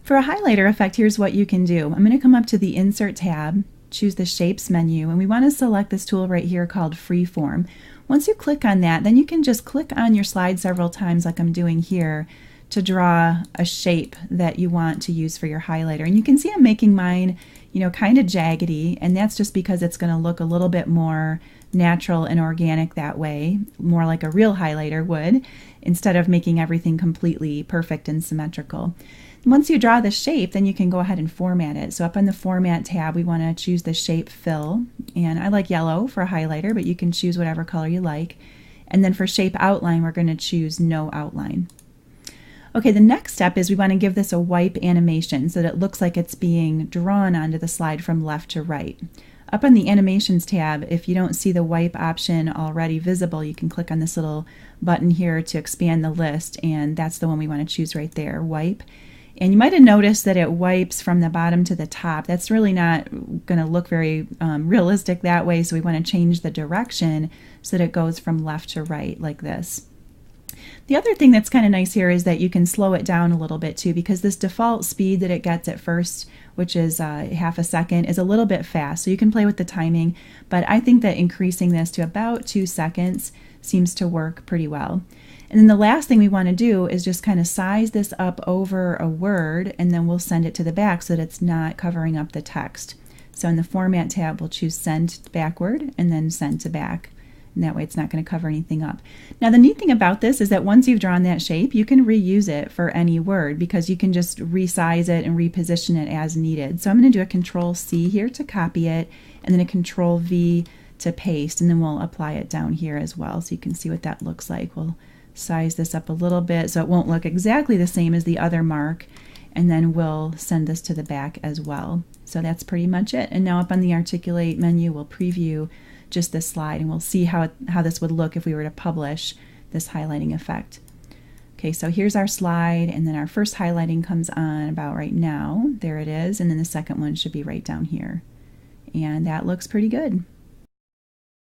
For a highlighter effect, here's what you can do. I'm going to come up to the Insert tab, choose the Shapes menu, and we want to select this tool right here called Freeform. Once you click on that, then you can just click on your slide several times like I'm doing here to draw a shape that you want to use for your highlighter. And you can see I'm making mine, kind of jaggedy, and that's just because it's going to look a little bit more natural and organic that way, more like a real highlighter would, instead of making everything completely perfect and symmetrical. Once you draw the shape, then you can go ahead and format it. So up on the Format tab, we want to choose the Shape Fill, and I like yellow for a highlighter, but you can choose whatever color you like. And then for Shape Outline, we're going to choose No Outline. Okay, the next step is we want to give this a wipe animation so that it looks like it's being drawn onto the slide from left to right. Up on the Animations tab, if you don't see the wipe option already visible, you can click on this little button here to expand the list, and that's the one we want to choose right there, Wipe. And you might have noticed that it wipes from the bottom to the top. That's really not going to look very realistic that way, so we want to change the direction so that it goes from left to right like this. The other thing that's kind of nice here is that you can slow it down a little bit too, because this default speed that it gets at first, which is half a second, is a little bit fast. So you can play with the timing, but I think that increasing this to about 2 seconds seems to work pretty well. And then the last thing we want to do is just kind of size this up over a word, and then we'll send it to the back so that it's not covering up the text. So in the Format tab, we'll choose Send Backward and then Send to Back. And that way it's not going to cover anything up. Now the neat thing about this is that once you've drawn that shape, you can reuse it for any word because you can just resize it and reposition it as needed. So I'm going to do a Control-C here to copy it, and then a Control-V to paste, and then we'll apply it down here as well so you can see what that looks like. We'll size this up a little bit so it won't look exactly the same as the other mark, and then we'll send this to the back as well. So that's pretty much it. And now up on the Articulate menu, we'll preview just this slide, and we'll see how this would look if we were to publish this highlighting effect. Okay, so here's our slide, and then our first highlighting comes on about right now. There it is, and then the second one should be right down here. And that looks pretty good.